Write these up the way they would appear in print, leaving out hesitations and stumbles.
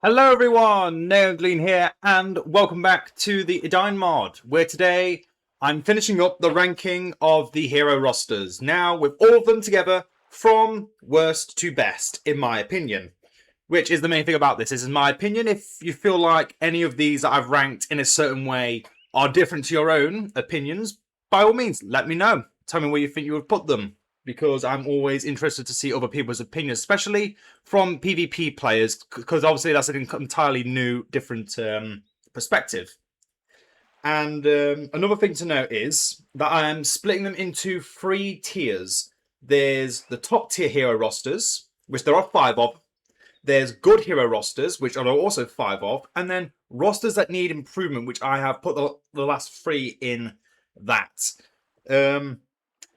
Hello everyone, Neoglean here, and welcome back to the Edain mod, where today I'm finishing up the ranking of the hero rosters, now with all of them together from worst to best, in my opinion. Which is the main thing about this, is in my opinion. If you feel like any of these that I've ranked in a certain way are different to your own opinions, by all means, let me know. Tell me where you think you would put them, because I'm always interested to see other people's opinions, especially from PvP players, because obviously that's an entirely new, different perspective. And another thing to note is that I am splitting them into 3 tiers. There's the top tier hero rosters, which there are 5 of. There's good hero rosters, which are also 5 of. And then rosters that need improvement, which I have put the last 3 in that.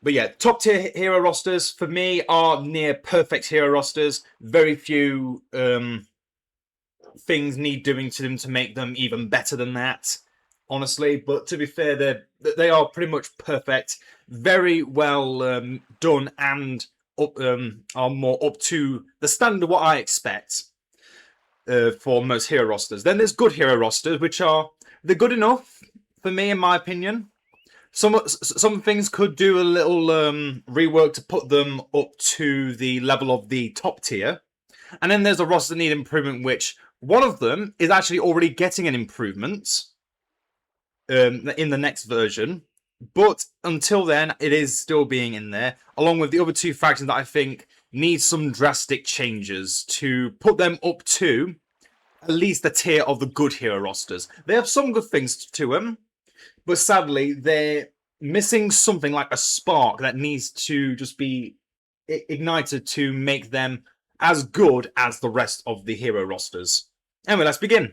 But yeah, top tier hero rosters for me are near perfect hero rosters. Very few things need doing to them to make them even better than that, honestly. But to be fair, they are pretty much perfect. Very well done and are more up to the standard of what I expect for most hero rosters. Then there's good hero rosters, which they're good enough for me, in my opinion. Some things could do a little rework to put them up to the level of the top tier. And then there's a roster that need improvement, which one of them is actually already getting an improvement in the next version. But until then, it is still being in there, along with the other 2 factions that I think need some drastic changes to put them up to at least the tier of the good hero rosters. They have some good things to them, but sadly, they're missing something like a spark that needs to just be ignited to make them as good as the rest of the hero rosters. Anyway, let's begin.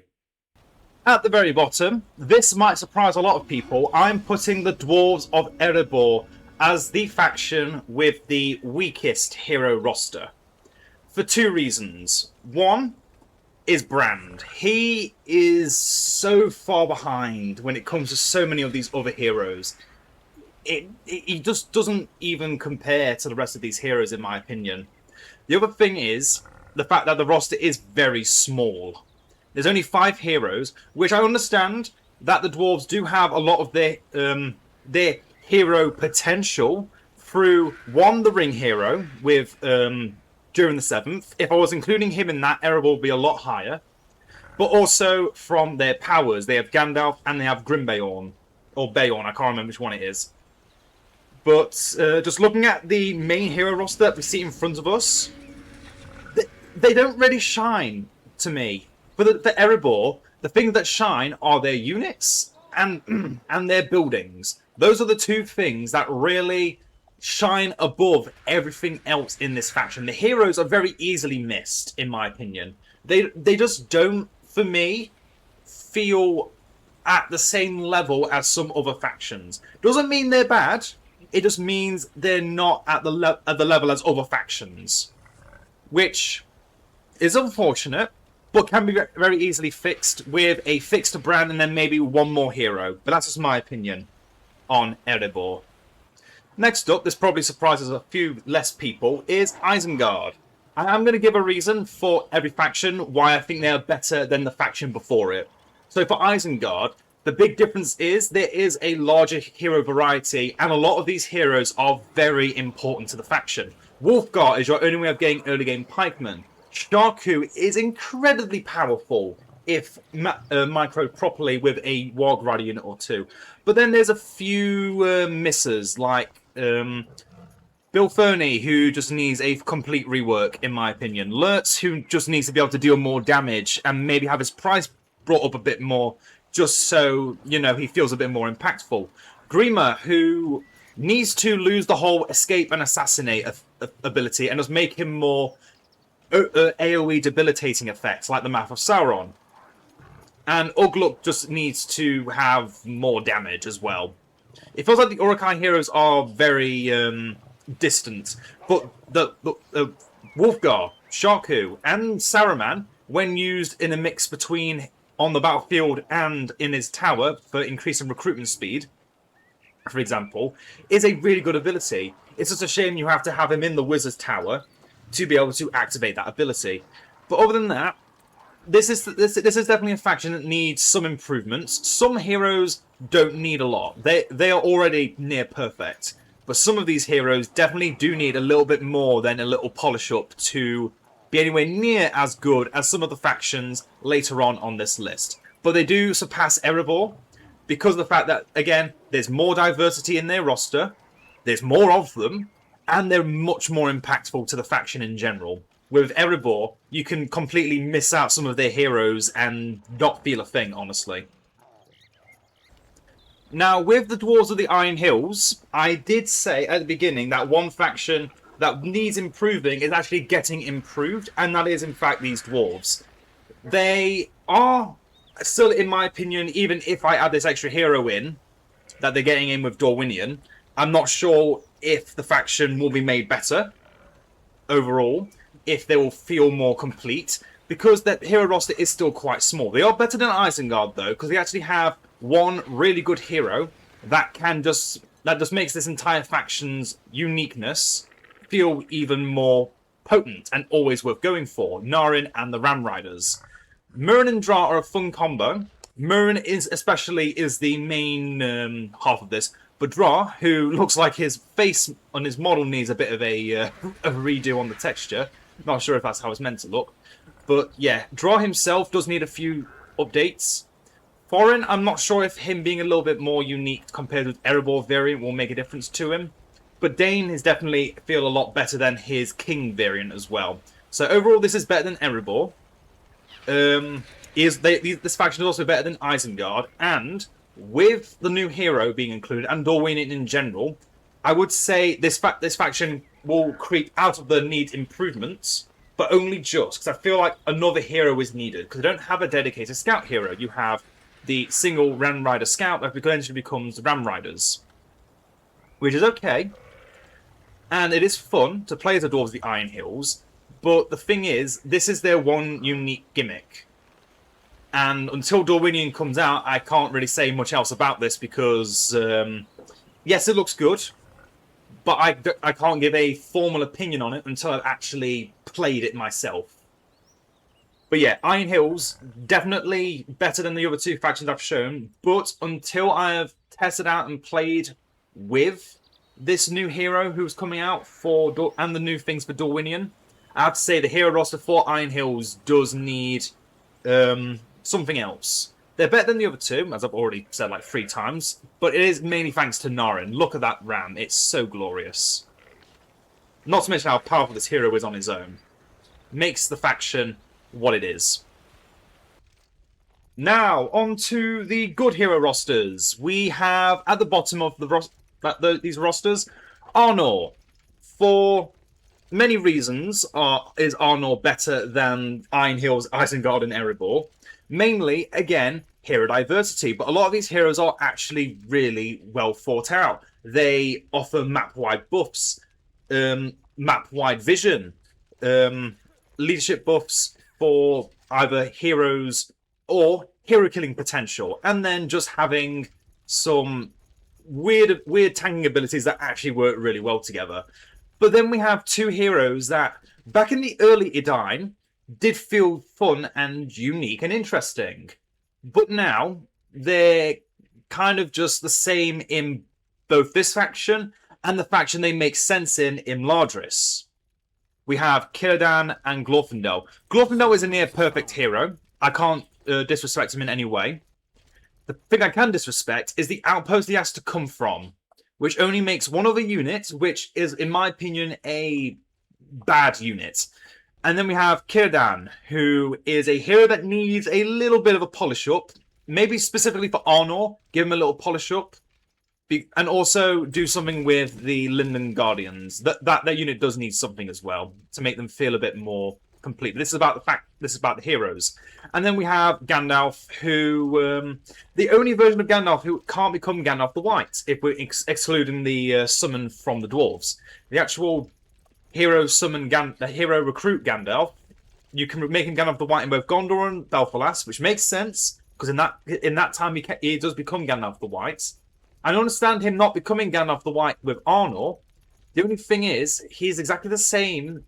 At the very bottom, this might surprise a lot of people, I'm putting the Dwarves of Erebor as the faction with the weakest hero roster. For 2 reasons. One is Brand. He is so far behind when it comes to so many of these other heroes. He just doesn't even compare to the rest of these heroes, in my opinion. The other thing is the fact that the roster is very small. There's only 5 heroes, which I understand that the Dwarves do have a lot of their hero potential through, one, the Ring hero with during the 7th. If I was including him in that, Erebor would be a lot higher. But also from their powers. They have Gandalf and they have Grimbeorn. Or Beorn, I can't remember which one it is. But just looking at the main hero roster that we see in front of us, they don't really shine to me. For Erebor, the things that shine are their units and their buildings. Those are the 2 things that really shine above everything else in this faction. The heroes are very easily missed, in my opinion. They just don't, for me, feel at the same level as some other factions. Doesn't mean they're bad. It just means they're not at the level as other factions, which is unfortunate, but can be very easily fixed with a fixed brand and then maybe one more hero. But that's just my opinion on Erebor. Next up, this probably surprises a few less people, is Isengard. And I'm going to give a reason for every faction why I think they are better than the faction before it. So for Isengard, the big difference is there is a larger hero variety, and a lot of these heroes are very important to the faction. Wolfgar is your only way of getting early game pikemen. Sharku is incredibly powerful if microed properly with a Warg Rider unit or 2. But then there's a few misses, like Bill Fernie, who just needs a complete rework, in my opinion. Lurtz, who just needs to be able to deal more damage and maybe have his price brought up a bit more, just so, you know, he feels a bit more impactful. Grima, who needs to lose the whole escape and assassinate ability and just make him more AoE debilitating effects, like the Mouth of Sauron. And Ugluk just needs to have more damage as well. It feels like the Uruk-hai heroes are very distant, but the Wolfgar, Sharku, and Saruman, when used in a mix between on the battlefield and in his tower for increasing recruitment speed, for example, is a really good ability. It's just a shame you have to have him in the Wizard's Tower to be able to activate that ability. But other than that, this is definitely a faction that needs some improvements. Some heroes don't need a lot. They are already near perfect. But some of these heroes definitely do need a little bit more than a little polish up to be anywhere near as good as some of the factions later on this list. But they do surpass Erebor because of the fact that, again, there's more diversity in their roster, there's more of them, and they're much more impactful to the faction in general. With Erebor, you can completely miss out some of their heroes and not feel a thing, honestly. Now, with the Dwarves of the Iron Hills, I did say at the beginning that one faction that needs improving is actually getting improved, and that is, in fact, these Dwarves. They are still, in my opinion, even if I add this extra hero in, that they're getting in with Dorwinion, I'm not sure if the faction will be made better overall, if they will feel more complete, because that hero roster is still quite small. They are better than Isengard, though, because they actually have one really good hero that just makes this entire faction's uniqueness feel even more potent and always worth going for. Narin and the Ram Riders. Murren and Dra are a fun combo. Murren is the main half of this, but Dra, who looks like his face on his model needs a bit of a redo on the texture. Not sure if that's how it's meant to look. But yeah, Dra himself does need a few updates. Thorin, I'm not sure if him being a little bit more unique compared with Erebor variant will make a difference to him. But Edain is definitely feel a lot better than his King variant as well. So overall, this is better than Erebor. This faction is also better than Isengard. And with the new hero being included, and Dorwinion in general, I would say this faction will creep out of the need improvements, but only just, because I feel like another hero is needed. Because they don't have a dedicated scout hero. You have the single Ram Rider Scout that eventually becomes Ram Riders, which is okay, and it is fun to play as the Dwarves of the Iron Hills, but the thing is, this is their one unique gimmick, and until Dorwinion comes out, I can't really say much else about this because, yes, it looks good, but I can't give a formal opinion on it until I've actually played it myself. But yeah, Iron Hills, definitely better than the other two factions I've shown. But until I have tested out and played with this new hero who's coming out and the new things for Dorwinion, I have to say the hero roster for Iron Hills does need something else. They're better than the other two, as I've already said like 3 times. But it is mainly thanks to Narin. Look at that ram. It's so glorious. Not to mention how powerful this hero is on his own. Makes the faction what it is. Now, on to the good hero rosters. We have, at the bottom of these rosters, Arnor. For many reasons, is Arnor better than Iron Hills, Isengard, and Erebor. Mainly, again, hero diversity. But a lot of these heroes are actually really well thought out. They offer map-wide buffs, map-wide vision, leadership buffs for either heroes or hero killing potential, and then just having some weird tanking abilities that actually work really well together. But then we have 2 heroes that, back in the early Edain, did feel fun and unique and interesting. But now, they're kind of just the same in both this faction and the faction they make sense in Imladris. We have Edain and Glorfindel. Glorfindel is a near-perfect hero. I can't disrespect him in any way. The thing I can disrespect is the outpost he has to come from, which only makes one other unit, which is, in my opinion, a bad unit. And then we have Edain, who is a hero that needs a little bit of a polish up. Maybe specifically for Arnor, give him a little polish up. And also do something with the Linden Guardians. That unit does need something as well to make them feel a bit more complete. But this is about the heroes. And then we have Gandalf, who the only version of Gandalf who can't become Gandalf the White, if we're excluding the summon from the dwarves. The actual hero summon the hero recruit Gandalf, you can make him Gandalf the White in both Gondor and Belfalas, which makes sense because in that time he does become Gandalf the White. I understand him not becoming Gandalf the White with Arnor. The only thing is, he's exactly the same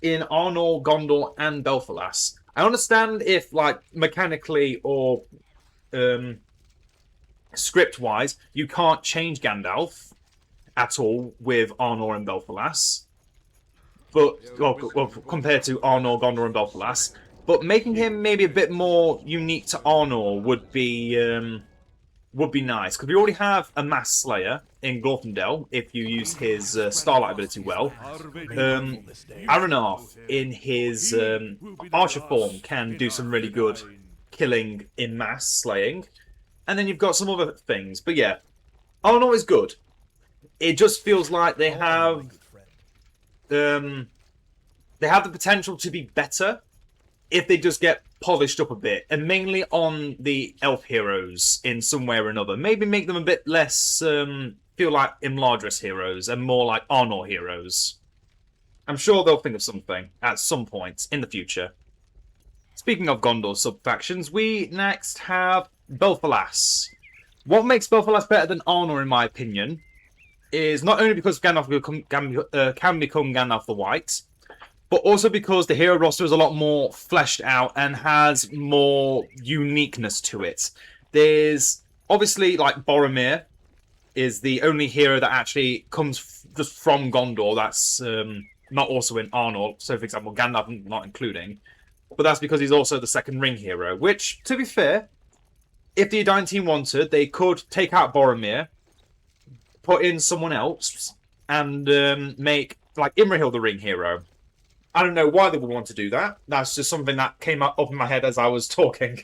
in Arnor, Gondor, and Belfalas. I understand if, like, mechanically or script-wise, you can't change Gandalf at all with Arnor and Belfalas, but well, compared to Arnor, Gondor, and Belfalas. But making him maybe a bit more unique to Arnor would be nice, because we already have a Mass Slayer in Glorfindel if you use his Starlight ability well. Aranarth in his Archer form can do some really good killing in mass slaying. And then you've got some other things. But yeah, Arnor is good. It just feels like they have the potential to be better if they just get polished up a bit, and mainly on the elf heroes in some way or another. Maybe make them a bit less feel like Imladris heroes and more like Arnor heroes. I'm sure they'll think of something at some point in the future. Speaking of Gondor sub-factions, we next have Belfalas. What makes Belfalas better than Arnor, in my opinion, is not only because Gandalf can become Gandalf the White, but also because the hero roster is a lot more fleshed out and has more uniqueness to it. There's obviously, like, Boromir is the only hero that actually comes just from Gondor that's not also in Arnor. So, for example, Gandalf not including. But that's because he's also the second ring hero, which, to be fair, if the Edain team wanted, they could take out Boromir, put in someone else, and make, like, Imrahil the ring hero. I don't know why they would want to do that. That's just something that came up in my head as I was talking.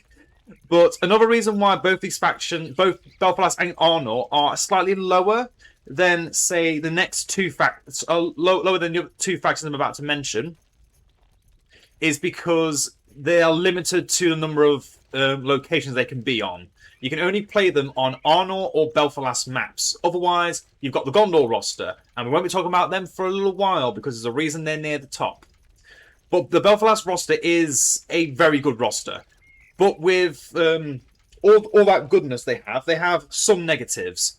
But another reason why both these factions, both Belfalas and Arnor, are slightly lower than, say, the next two factions, lower than the two factions I'm about to mention, is because they are limited to the number of locations they can be on. You can only play them on Arnor or Belfalas maps. Otherwise, you've got the Gondor roster, and we won't be talking about them for a little while because there's a reason they're near the top. But the Belfalas roster is a very good roster. But with all that goodness they have some negatives.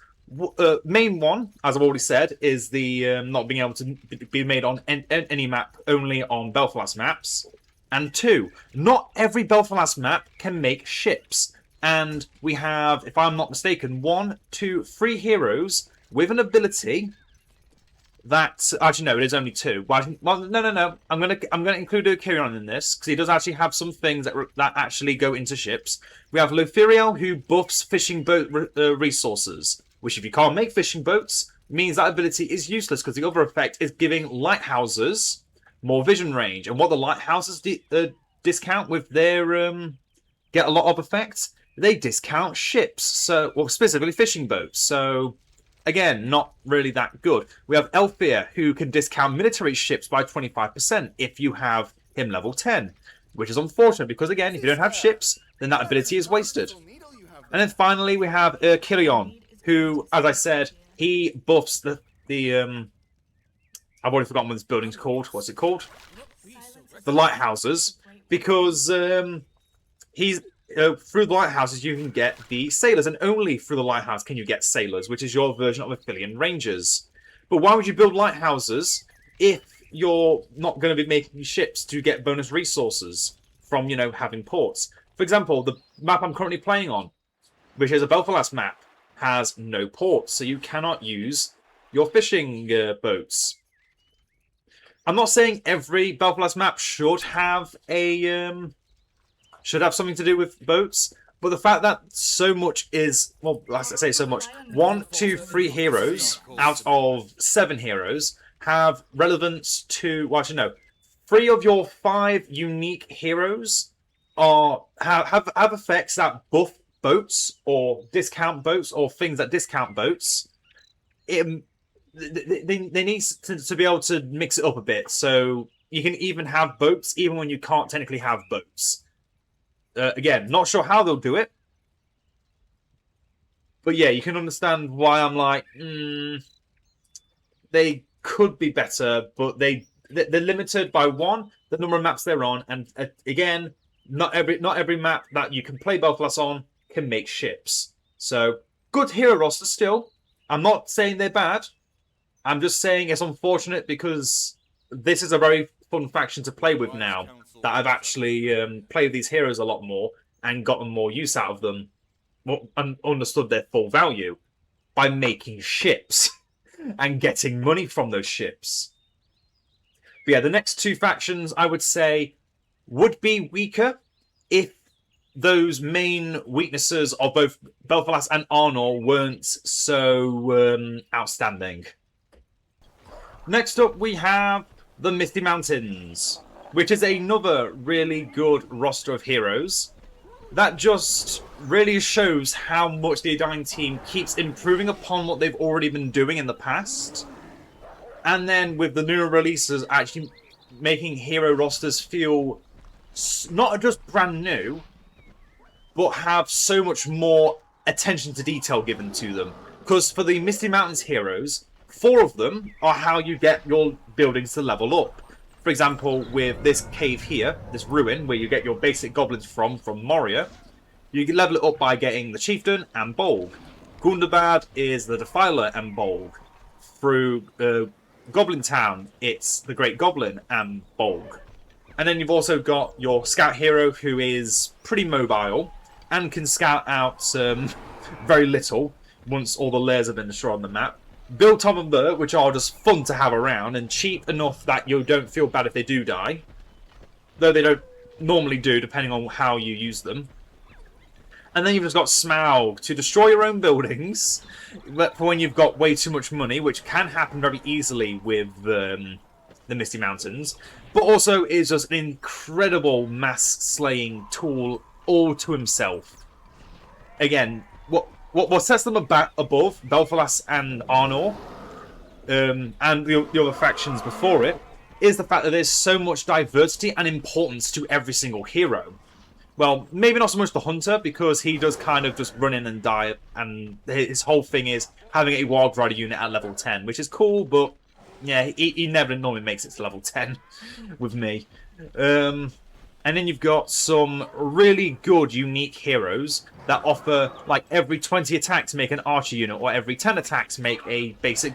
Main one, as I've already said, is the not being able to be made on any map, only on Belfalas maps. And two, not every Belfalas map can make ships. And we have, if I'm not mistaken, 1, 2, 3 heroes with an ability that, actually no, it is only 2. Well, no. I'm gonna include Okirion in this because he does actually have some things that actually go into ships. We have Lothiriel, who buffs fishing boat resources, which if you can't make fishing boats means that ability is useless because the other effect is giving lighthouses more vision range. And what the lighthouses discount with their get a lot of effects, they discount ships, so, well, specifically fishing boats. So again, not really that good. We have Elfir, who can discount military ships by 25% if you have him level 10, which is unfortunate because, again, if you don't have ships, then that ability is wasted. And then finally, we have Kilion, who, as I said, he buffs the I've already forgotten what this building's called. What's it called? The lighthouses, because he's through the lighthouses you can get the sailors, and only through the lighthouse can you get sailors, which is your version of Aphelion Rangers. But why would you build lighthouses if you're not going to be making ships to get bonus resources from, having ports? For example, the map I'm currently playing on, which is a Belfalas map, has no ports, so you cannot use your fishing boats. I'm not saying every Belfalas map should have something to do with boats, but the fact that so much is, well, I say so much, 1, 2, 3 heroes out of 7 heroes have relevance to, well, actually no, 3 of your 5 unique heroes have effects that buff boats or discount boats or things that discount boats. They need to be able to mix it up a bit, so you can even have boats even when you can't technically have boats. Again, not sure how they'll do it, but yeah, you can understand why I'm like, they could be better, but they're limited by 1, the number of maps they're on, and again, not every map that you can play Belfalas on can make ships. So good hero roster still. I'm not saying they're bad. I'm just saying it's unfortunate because this is a very fun faction to play with now. that I've actually played these heroes a lot more and gotten more use out of them and understood their full value by making ships and getting money from those ships. But yeah, the next two factions I would say would be weaker if those main weaknesses of both Belfalas and Arnor weren't so outstanding. Next up, we have the Misty Mountains, which is another really good roster of heroes that just really shows how much the Edain team keeps improving upon what they've already been doing in the past. And then with the newer releases actually making hero rosters feel not just brand new, but have so much more attention to detail given to them. Because for the Misty Mountains heroes, 4 of them are how you get your buildings to level up. For example, with this cave here, this ruin, where you get your basic goblins from Moria, you can level it up by getting the Chieftain and Bolg. Gundabad is the Defiler and Bolg. Through Goblin Town, it's the Great Goblin and Bolg. And then you've also got your Scout hero, who is pretty mobile and can scout out very little once all the layers have been destroyed on the map. Build Tom and Bert, which are just fun to have around and cheap enough that you don't feel bad if they do die. Though they don't normally do, depending on how you use them. And then you've just got Smaug to destroy your own buildings for when you've got way too much money, which can happen very easily with the Misty Mountains. But also is just an incredible mass-slaying tool all to himself. Again, what sets them above Belfalas and Arnor, and the other factions before it, is the fact that there's so much diversity and importance to every single hero. Well, maybe not so much the Hunter, because he does kind of just run in and die, and his whole thing is having a Wild Rider unit at level 10, which is cool, but yeah, he never normally makes it to level 10 with me. And then you've got some really good, unique heroes that offer, like, every 20 attacks make an archer unit, or every 10 attacks make a basic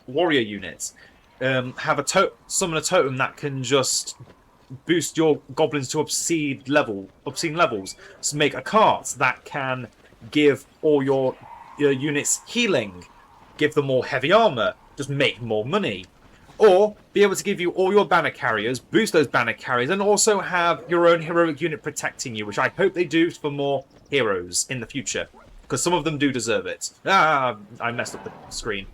warrior unit. Summon a totem that can just boost your goblins to obscene levels. So make a cart that can give all your units healing, give them more heavy armor, just make more money. Or be able to give you all your banner carriers, boost those banner carriers, and also have your own heroic unit protecting you, which I hope they do for more heroes in the future. Because some of them do deserve it. I messed up the screen.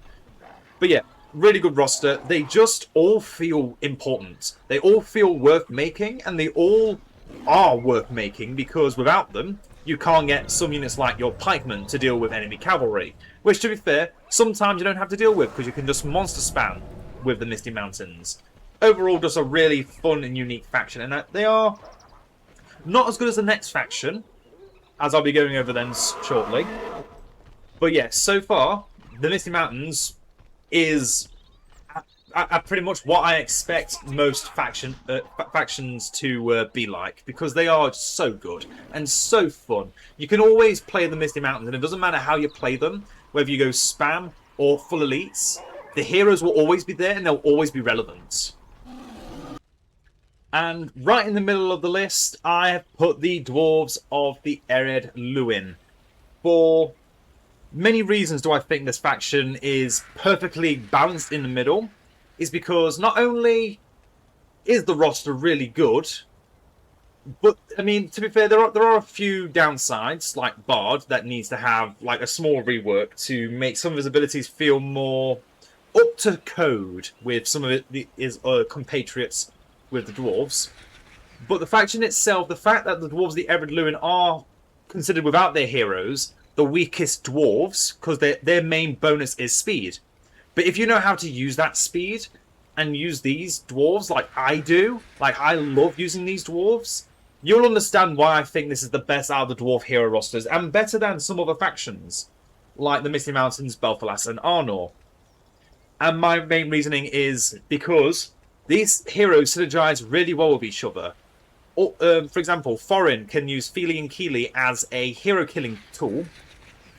But yeah, really good roster. They just all feel important. They all feel worth making, and they all are worth making, because without them, you can't get some units like your pikemen to deal with enemy cavalry. Which, to be fair, sometimes you don't have to deal with, because you can just monster spam with the Misty Mountains. Overall, just a really fun and unique faction, and they are not as good as the next faction, as I'll be going over them shortly. But yes, yeah, so far, the Misty Mountains is pretty much what I expect most factions to be like, because they are so good and so fun. You can always play the Misty Mountains, and it doesn't matter how you play them, whether you go spam or full elites. The heroes will always be there, and they'll always be relevant. And right in the middle of the list, I have put the Dwarves of the Ered Luin. For many reasons do I think this faction is perfectly balanced in the middle. Is because not only is the roster really good, but, I mean, to be fair, there are a few downsides, like Bard, that needs to have like a small rework to make some of his abilities feel more up to code with some of his compatriots with the Dwarves. But the faction itself, the fact that the Dwarves of the Ered Luin are considered, without their heroes, the weakest Dwarves, because their main bonus is speed. But if you know how to use that speed, and use these Dwarves like I do, like I love using these Dwarves, you'll understand why I think this is the best out of the Dwarf hero rosters, and better than some other factions, like the Misty Mountains, Belfalas, and Arnor. And my main reasoning is because these heroes synergize really well with each other. For example, Thorin can use Feely and Keely as a hero-killing tool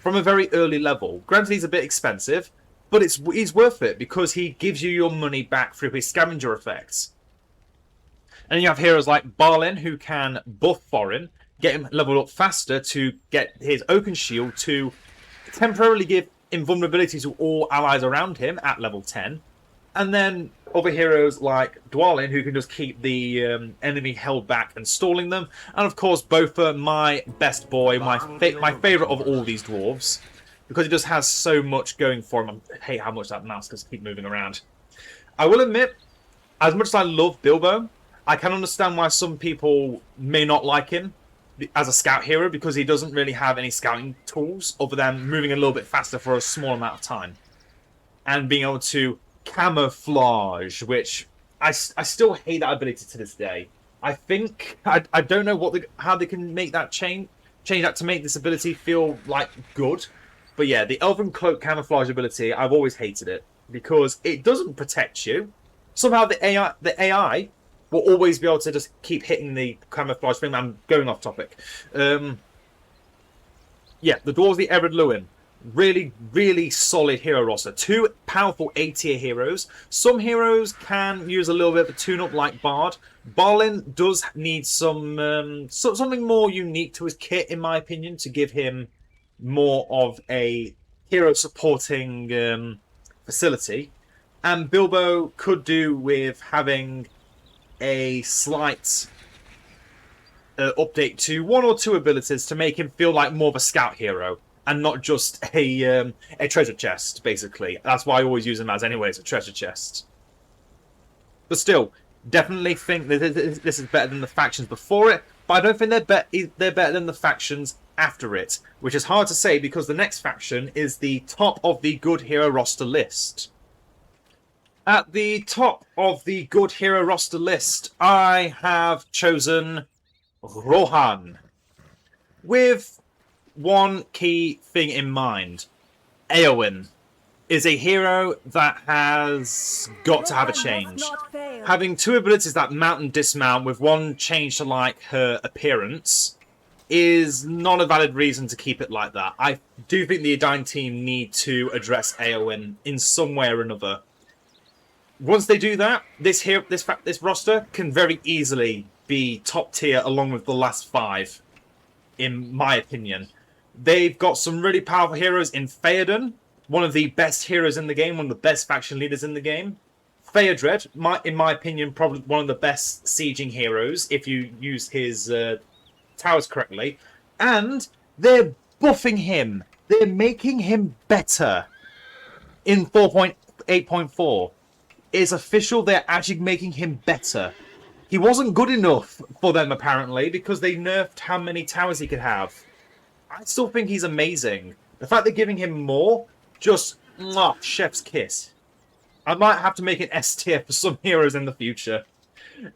from a very early level. Granted, he's a bit expensive, but he's worth it because he gives you your money back through his scavenger effects. And you have heroes like Balin, who can buff Foreign, get him leveled up faster to get his Oaken Shield to temporarily give invulnerability to all allies around him at level 10. And then other heroes like Dwalin, who can just keep the enemy held back and stalling them. And of course, Bofur, my best boy, my favourite of all these dwarves, because he just has so much going for him. I hate how much that mouse does keep moving around. I will admit, as much as I love Bilbo, I can understand why some people may not like him as a scout hero, because he doesn't really have any scouting tools other than moving a little bit faster for a small amount of time. And being able to camouflage, which I still hate that ability to this day. I think I don't know how they can make that change that to make this ability feel like good. But yeah, the Elven Cloak camouflage ability, I've always hated it because it doesn't protect you. Somehow the AI will always be able to just keep hitting the camouflage thing. I'm going off topic. Yeah, the Dwarves, the Ered Luin. Really, really solid hero roster. 2 powerful A-tier heroes. Some heroes can use a little bit of a tune-up like Bard. Balin does need something more unique to his kit, in my opinion, to give him more of a hero supporting facility. And Bilbo could do with having a slight update to 1 or 2 abilities to make him feel like more of a scout hero and not just a treasure chest, basically. That's why I always use him as anyways, a treasure chest. But still, definitely think that this is better than the factions before it, but I don't think they're better than the factions after it, which is hard to say because the next faction is the top of the good hero roster list. At the top of the good hero roster list, I have chosen Rohan, with one key thing in mind. Eowyn is a hero that has got to have a change. Having 2 abilities that mount and dismount with 1 change to like her appearance is not a valid reason to keep it like that. I do think the Edain team need to address Eowyn in some way or another. Once they do that, this roster can very easily be top tier along with the last 5, in my opinion. They've got some really powerful heroes in Theoden, one of the best heroes in the game, one of the best faction leaders in the game. Theodred, in my opinion, probably one of the best sieging heroes if you use his towers correctly. And they're buffing him. They're making him better in 4.8.4. It's official, they're actually making him better. He wasn't good enough for them, apparently, because they nerfed how many towers he could have. I still think he's amazing. The fact they're giving him more, just chef's kiss. I might have to make an S tier for some heroes in the future.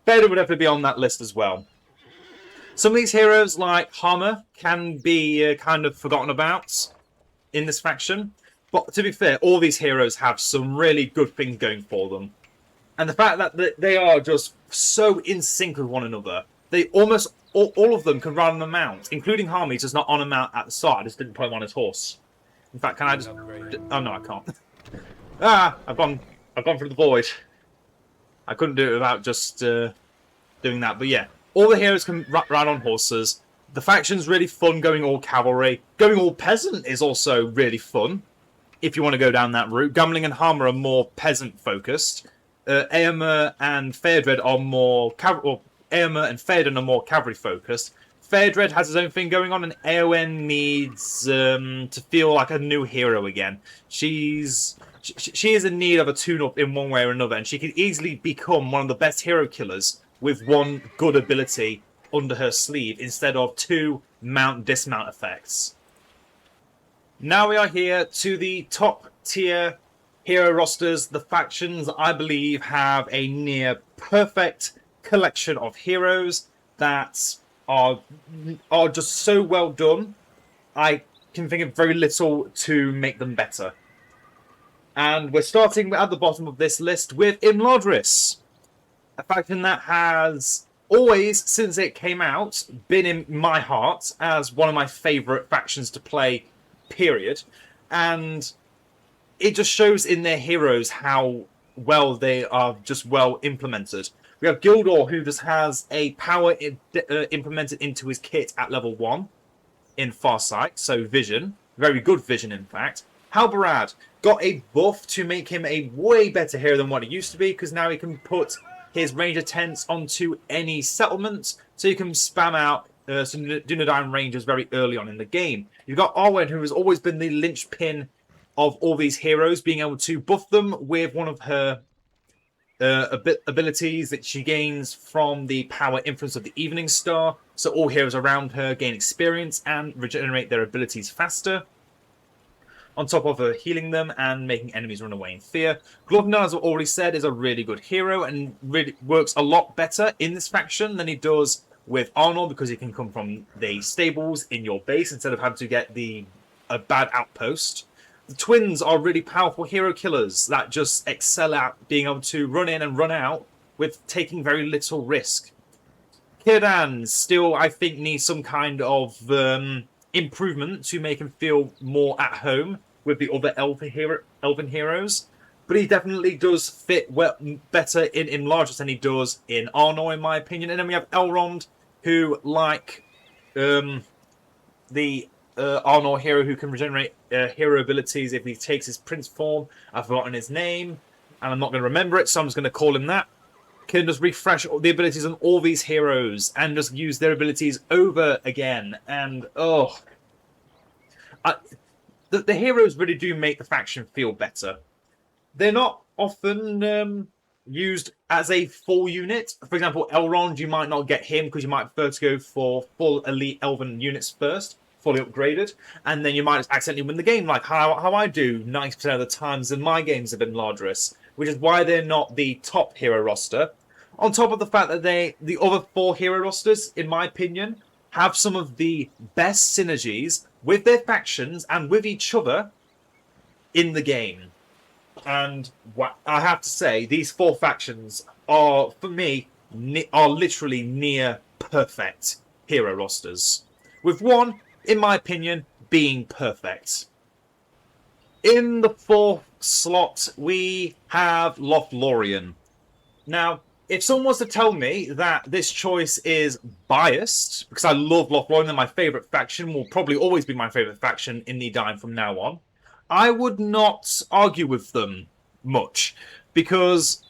Vader would have to be on that list as well. Some of these heroes, like Hammer, can be kind of forgotten about in this faction. But to be fair, all these heroes have some really good things going for them. And the fact that they are just so in sync with one another. They almost, all of them can ride on a mount, including Harmy, just not on a mount at the start. I just didn't put him on his horse. In fact, can I just... Oh, no, I can't. I've gone through the void. I couldn't do it without just doing that. But yeah, all the heroes can ride on horses. The faction's really fun going all cavalry. Going all peasant is also really fun, if you want to go down that route. Gambling and Harmer are more peasant-focused. Eomer and Theodred are more Eomer and Theoden are more cavalry-focused. Theodred has his own thing going on, and Eowyn needs to feel like a new hero again. She is in need of a tune-up in one way or another, and she can easily become one of the best hero killers with 1 good ability under her sleeve instead of 2 mount-dismount effects. Now we are here to the top-tier hero rosters. The factions, I believe, have a near-perfect collection of heroes that are just so well done. I can think of very little to make them better. And we're starting at the bottom of this list with Imladris, a faction that has always, since it came out, been in my heart as one of my favourite factions to play, period. And it just shows in their heroes how well they are just well implemented. We have Gildor, who just has a power implemented into his kit at level 1 in Farsight, so vision. Very good vision, in fact. Halbarad got a buff to make him a way better hero than what he used to be, because now he can put his Ranger tents onto any settlement, so you can spam out some Dunedain Rangers very early on in the game. You've got Arwen, who has always been the linchpin of all these heroes, being able to buff them with one of her abilities that she gains from the power influence of the Evening Star, so all heroes around her gain experience and regenerate their abilities faster, on top of her healing them and making enemies run away in fear. Glorfindel, as I already said, is a really good hero and really works a lot better in this faction than he does with Arnold, because he can come from the stables in your base instead of having to get a bad outpost. The twins are really powerful hero killers that just excel at being able to run in and run out with taking very little risk. Edain still, I think, needs some kind of improvement to make him feel more at home with the other elven heroes, but he definitely does fit better in Enlarged than he does in Arnor, in my opinion. And then we have Elrond, who, like the Arnor hero, who can regenerate hero abilities if he takes his prince form. I've forgotten his name, and I'm not going to remember it, so I'm just going to call him that. Can just refresh the abilities on all these heroes and just use their abilities over again. And the heroes really do make the faction feel better. They're not often used as a full unit. For example, Elrond, you might not get him because you might prefer to go for full elite elven units first, fully upgraded, and then you might just accidentally win the game, like how I do 90% of the times in my games have been Ladris, which is why they're not the top hero roster. On top of the fact that the other 4 hero rosters, in my opinion, have some of the best synergies with their factions and with each other in the game. And I have to say, these 4 factions are, for me, are literally near perfect hero rosters. With one, in my opinion, being perfect. In the 4th slot, we have Lothlorien. Now, if someone was to tell me that this choice is biased, because I love Lothlorien, they're my favourite faction, will probably always be my favourite faction in Edain from now on, I would not argue with them much, because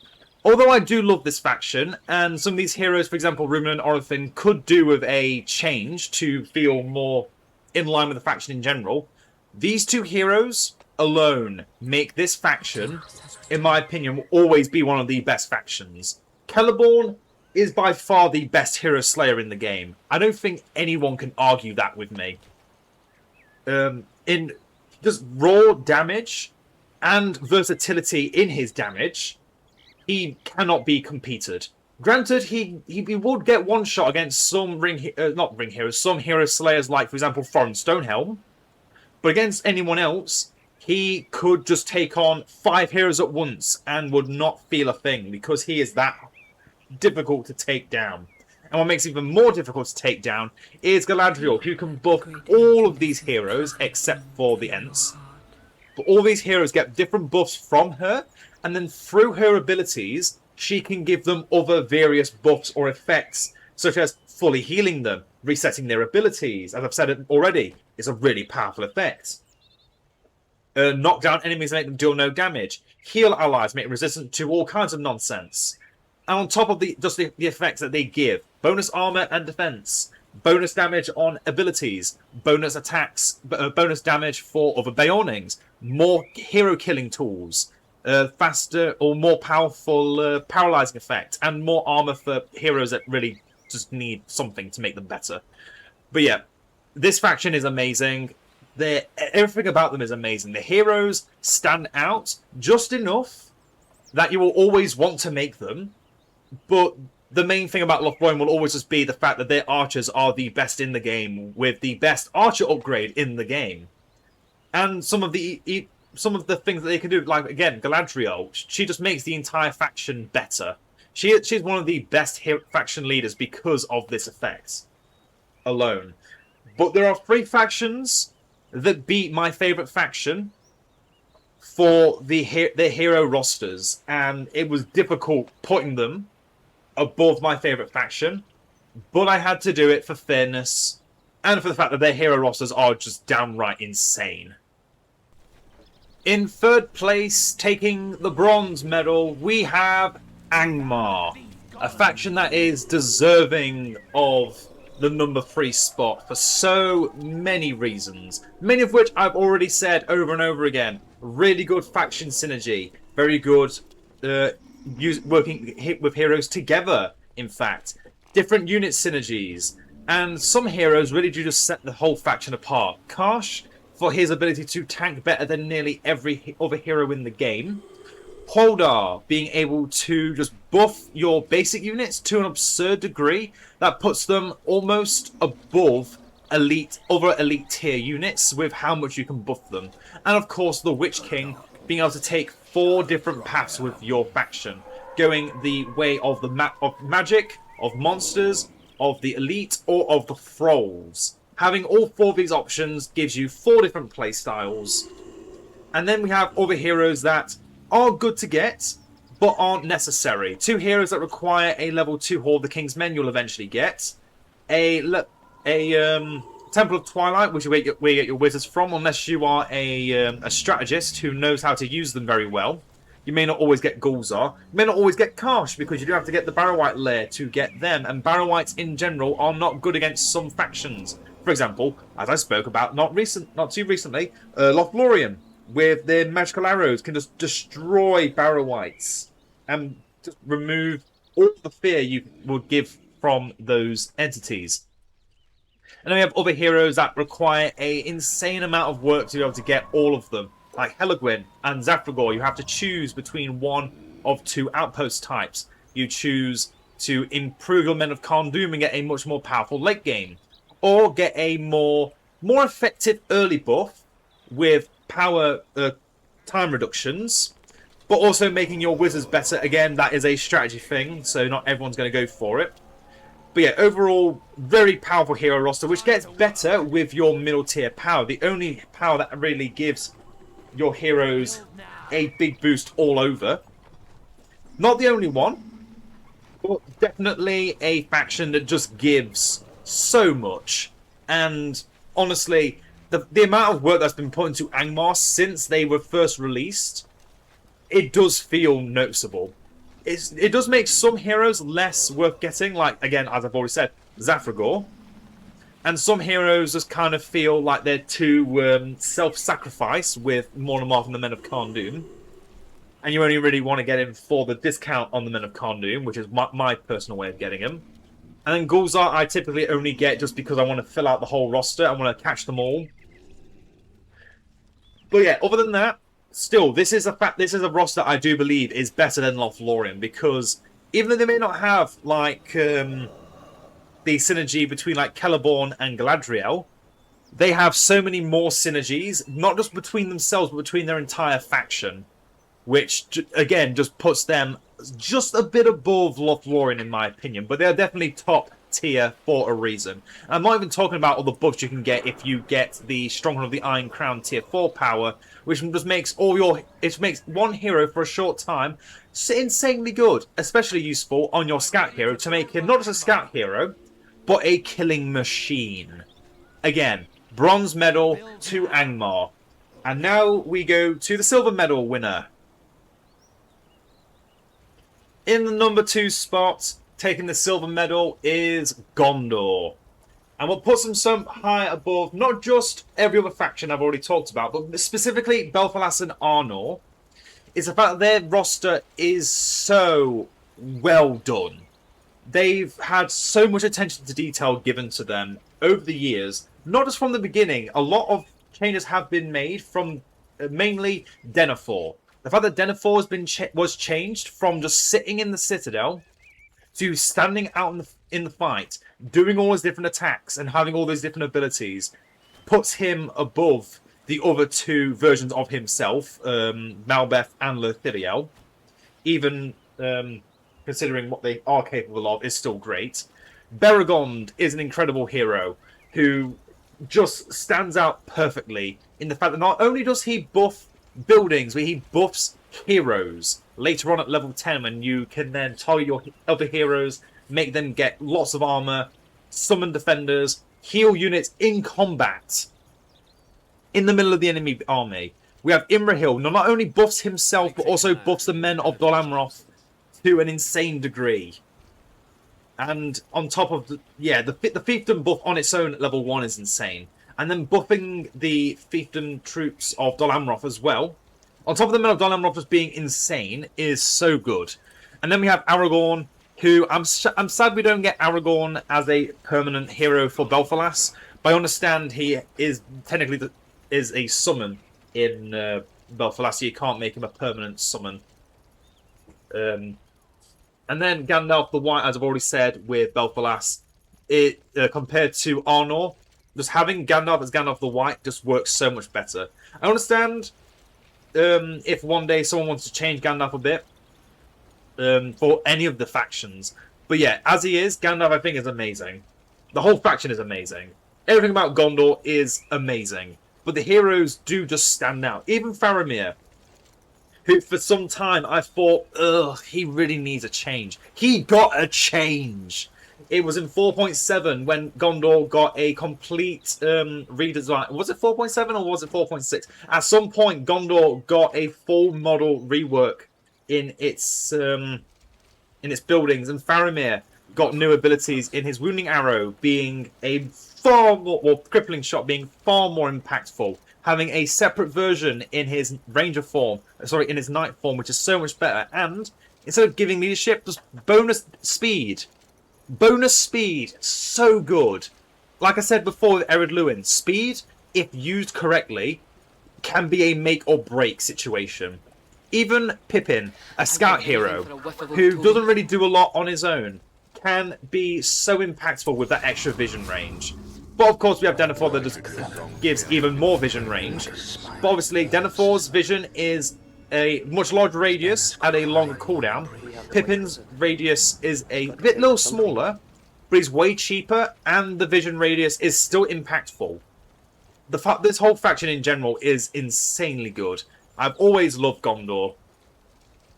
although I do love this faction, and some of these heroes, for example, Rumen and Orothin, could do with a change to feel more in line with the faction in general, these 2 heroes alone make this faction, in my opinion, will always be one of the best factions. Celeborn is by far the best hero slayer in the game. I don't think anyone can argue that with me. In just raw damage and versatility in his damage, he cannot be competed. Granted, he would get one shot against some some hero slayers, like, for example, Thorin Stonehelm. But against anyone else, he could just take on 5 heroes at once and would not feel a thing, because he is that difficult to take down. And what makes it even more difficult to take down is Galadriel, who can buff all of these heroes except for the Ents. But all these heroes get different buffs from her, and then through her abilities, she can give them other various buffs or effects, such as fully healing them, resetting their abilities. As I've said already, it's a really powerful effect. Knock down enemies and make them deal no damage. Heal allies, make them resistant to all kinds of nonsense. And on top of the effects that they give, bonus armor and defense, bonus damage on abilities, bonus attacks, bonus damage for other Beornings, more hero killing tools, faster or more powerful paralyzing effect, and more armor for heroes that really just need something to make them better. But yeah, this faction is amazing. Everything about them is amazing. The heroes stand out just enough that you will always want to make them. But the main thing about Lothlorien will always just be the fact that their archers are the best in the game, with the best archer upgrade in the game. And some of the things that they can do, like, again, Galadriel, she just makes the entire faction better. She's one of the best faction leaders because of this effect alone. But there are 3 factions that beat my favourite faction for their hero rosters, and it was difficult putting them above my favourite faction, but I had to do it for fairness and for the fact that their hero rosters are just downright insane. In third place, taking the bronze medal, we have Angmar, a faction that is deserving of the number 3 spot for so many reasons, many of which I've already said over and over again. Really good faction synergy, very good working with heroes together, in fact. Different unit synergies, and some heroes really do just set the whole faction apart. Karsh, for his ability to tank better than nearly every other hero in the game. Holdar, being able to just buff your basic units to an absurd degree that puts them almost above other elite tier units with how much you can buff them. And of course the Witch King, being able to take 4 different paths with your faction, going the way of of magic, of monsters, of the elite, or of the thralls. Having all 4 of these options gives you 4 different playstyles. And then we have other heroes that are good to get, but aren't necessary. 2 heroes that require a level 2 Hall of the King's Men you'll eventually get. A Temple of Twilight, which is where you get your wizards from, unless you are a strategist who knows how to use them very well. You may not always get Gulzar. You may not always get Karsh, because you do have to get the Barrow-wight lair to get them, and Barrow-wights in general are not good against some factions. For example, as I spoke about not too recently, Lothlorien, with their magical arrows, can just destroy Barrow-wights and just remove all the fear you would give from those entities. And then we have other heroes that require an insane amount of work to be able to get all of them. Like Helagwyn and Zafragor, you have to choose between one of 2 outpost types. You choose to improve your Men of Karn-Dûm and get a much more powerful late game, or get a more effective early buff with power time reductions, but also making your wizards better. Again, that is a strategy thing, so not everyone's going to go for it. But yeah, overall, very powerful hero roster, which gets better with your middle tier power. The only power that really gives your heroes a big boost all over. Not the only one, but definitely a faction that just gives so much. And honestly, the amount of work that's been put into Angmar since they were first released, it does feel noticeable. It does make some heroes less worth getting, like, again, as I've already said, Zafragor. And some heroes just kind of feel like they're too self-sacrifice with Monomarth and the Men of Karn-Dûm. And you only really want to get him for the discount on the Men of Karn-Dûm, which is my personal way of getting him. And then Gulzar I typically only get just because I want to fill out the whole roster. I want to catch them all. But yeah, other than that, still, this is a roster I do believe is better than Lothlorien, because even though they may not have like the synergy between like Celeborn and Galadriel, they have so many more synergies, not just between themselves, but between their entire faction, which again just puts them just a bit above Lothlorien in my opinion. But they're definitely top tier for a reason. And I'm not even talking about all the buffs you can get if you get the Stronghold of the Iron Crown tier 4 power, which just makes makes one hero for a short time insanely good, especially useful on your scout hero to make him not just a scout hero, but a killing machine. Again, bronze medal to Angmar. And now we go to the silver medal winner. In the number 2 spot, taking the silver medal, is Gondor. And what puts them so high above not just every other faction I've already talked about, but specifically Belfalas and Arnor, is the fact that their roster is so well done. They've had so much attention to detail given to them over the years, not just from the beginning. A lot of changes have been made from mainly Denethor. The fact that Denethor was changed from just sitting in the Citadel to standing out in the fight, doing all his different attacks and having all those different abilities, puts him above the other 2 versions of himself, Malbeth and Lothliriel. Even considering what they are capable of, is still great. Beregond is an incredible hero who just stands out perfectly in the fact that not only does he buff buildings, but he buffs heroes later on at level 10 when you can then target your other heroes, make them get lots of armor, summon defenders, heal units in combat in the middle of the enemy army. We have Imrahil, not only buffs himself, but also buffs the men of Dol Amroth to an insane degree. And on top of the fiefdom buff on its own at level 1 is insane. And then buffing the fiefdom troops of Dol Amroth as well, on top of the men of Dol Amroth just being insane, is so good. And then we have Aragorn, who I'm sad we don't get Aragorn as a permanent hero for Belfalas. But I understand he is technically is a summon in Belfalas, so you can't make him a permanent summon. And then Gandalf the White, as I've already said, with Belfalas, compared to Arnor, just having Gandalf as Gandalf the White just works so much better. I understand if one day someone wants to change Gandalf a bit for any of the factions. But yeah, as he is, Gandalf I think is amazing. The whole faction is amazing. Everything about Gondor is amazing. But the heroes do just stand out. Even Faramir, who for some time I thought, ugh, he really needs a change. He got a change. It was in 4.7 when Gondor got a complete redesign. Was it 4.7 or was it 4.6? At some point, Gondor got a full model rework in its buildings, and Faramir got new abilities in his wounding arrow being a far more, or crippling shot being far more impactful, having a separate version in his ranger form, in his knight form, which is so much better. And instead of giving leadership, just bonus speed. Bonus speed, so good. Like I said before with Ered Luin, speed, if used correctly, can be a make or break situation. Even Pippin, a scout hero, who doesn't really do a lot on his own, can be so impactful with that extra vision range. But of course we have Denethor that just gives even more vision range. But obviously Denethor's vision is a much larger radius and a longer cooldown. Pippin's radius is a little smaller, but he's way cheaper, and the vision radius is still impactful. This whole faction in general is insanely good. I've always loved Gondor,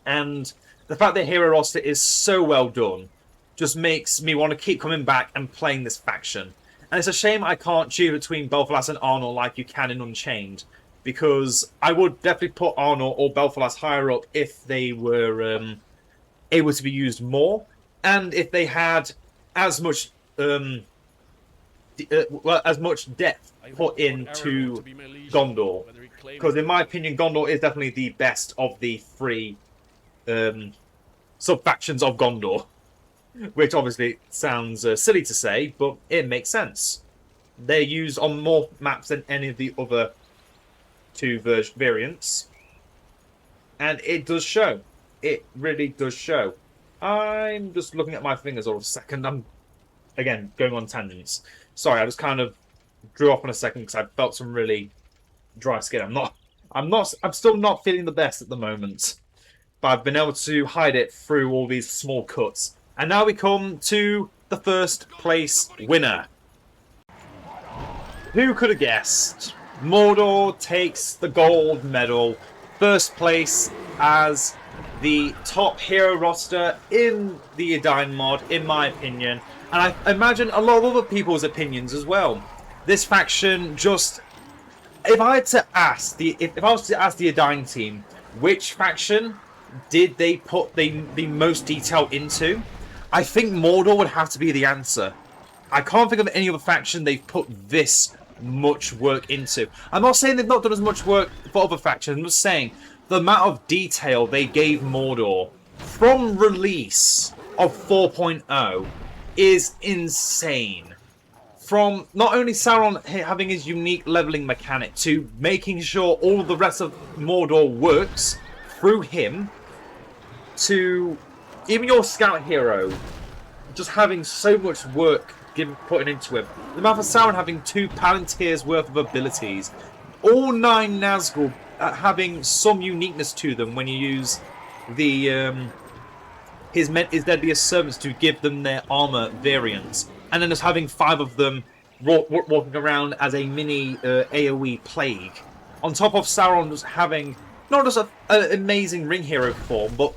and the fact that hero roster is so well done just makes me want to keep coming back and playing this faction. And it's a shame I can't choose between Belfalas and Arnor like you can in Unchained, because I would definitely put Arnor or Belfalas higher up if they were able to be used more, and if they had as much as much depth put into Gondor. Because in my opinion, Gondor is definitely the best of the three sub-factions of Gondor. Which obviously sounds silly to say, but it makes sense. They're used on more maps than any of the other two variants. And it does show. It really does show. I'm just looking at my fingers all of a second. I'm, again, going on tangents. Sorry, I just kind of drew off on a second because I felt some really dry skin. I'm still not feeling the best at the moment. But I've been able to hide it through all these small cuts. And now we come to the first place winner. Who could have guessed? Mordor takes the gold medal. First place as the top hero roster in the Edain mod, in my opinion. And I imagine a lot of other people's opinions as well. This faction just... If I was to ask the Edain team, which faction did they put the most detail into? I think Mordor would have to be the answer. I can't think of any other faction they've put this much work into. I'm not saying they've not done as much work for other factions. I'm just saying the amount of detail they gave Mordor from release of 4.0 is insane. From not only Sauron having his unique leveling mechanic to making sure all the rest of Mordor works through him, to even your scout hero just having so much work put into him. The amount of Sauron having 2 Palantir's worth of abilities. All 9 Nazgul having some uniqueness to them when you use the his deadliest servants to give them their armor variants. And then just having 5 of them walking around as a mini AoE plague. On top of Sauron just having not just an amazing ring hero form, but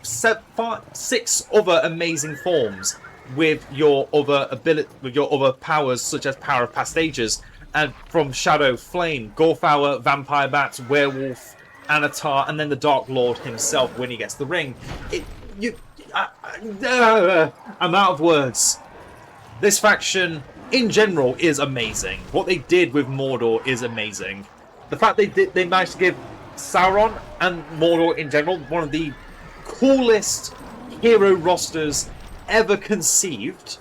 6 other amazing forms with your other powers, such as Power of Past Ages, and from Shadow, Flame, Gorfhour, Vampire Bat, Werewolf, Anatar, and then the Dark Lord himself when he gets the ring. I'm out of words. This faction, in general, is amazing. What they did with Mordor is amazing. The fact they managed to give Sauron and Mordor in general one of the coolest hero rosters ever conceived.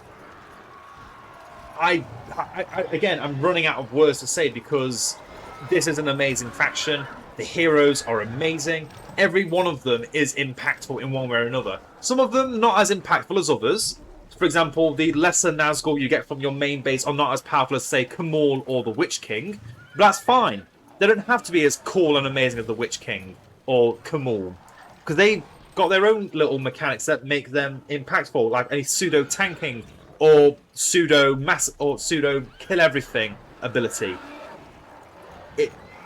Again, I'm running out of words to say because this is an amazing faction. The heroes are amazing. Every one of them is impactful in one way or another. Some of them not as impactful as others. For example, the lesser Nazgul you get from your main base are not as powerful as, say, Khamul or the Witch King. But that's fine. They don't have to be as cool and amazing as the Witch King or Khamul. Because they've got their own little mechanics that make them impactful, like a pseudo-tanking or pseudo-kill-everything ability.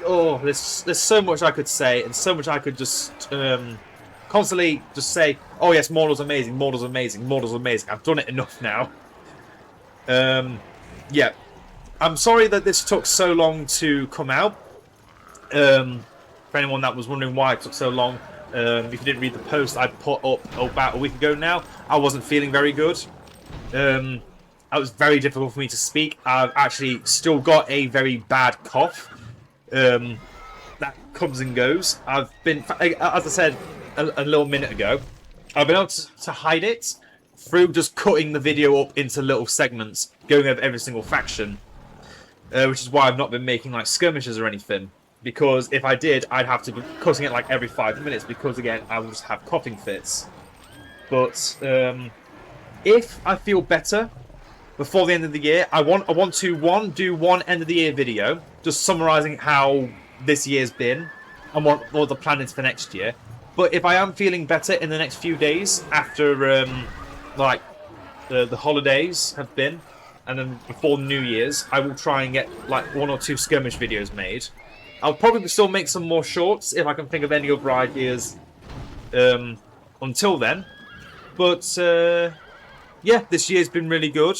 There's so much I could say, and so much I could just constantly just say, oh yes, Mordor's amazing, Mordor's amazing, Mordor's amazing. I've done it enough now. Yeah. I'm sorry that this took so long to come out. For anyone that was wondering why it took so long, if you didn't read the post I put up about a week ago now, I wasn't feeling very good. It was very difficult for me to speak. I've actually still got a very bad cough. That comes and goes. I've been, as I said a little minute ago, I've been able to hide it through just cutting the video up into little segments, going over every single faction, which is why I've not been making like skirmishes or anything. Because if I did, I'd have to be cutting it like every 5 minutes. Because again, I will just have coughing fits. But if I feel better before the end of the year, I want to do one end of the year video, just summarising how this year's been and what the plan is for next year. But if I am feeling better in the next few days after the holidays have been, and then before New Year's, I will try and get like 1 or 2 skirmish videos made. I'll probably still make some more shorts if I can think of any other ideas until then. But yeah, this year's been really good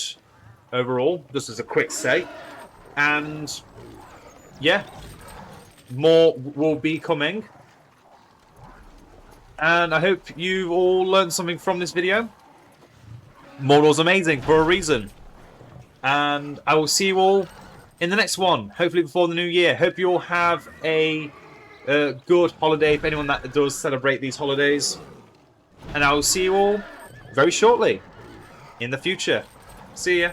overall, just as a quick say. And yeah, more will be coming. And I hope you all learned something from this video. Mordor's amazing for a reason. And I will see you all in the next one, hopefully before the new year. Hope you all have a good holiday for anyone that does celebrate these holidays. And I will see you all very shortly in the future. See ya.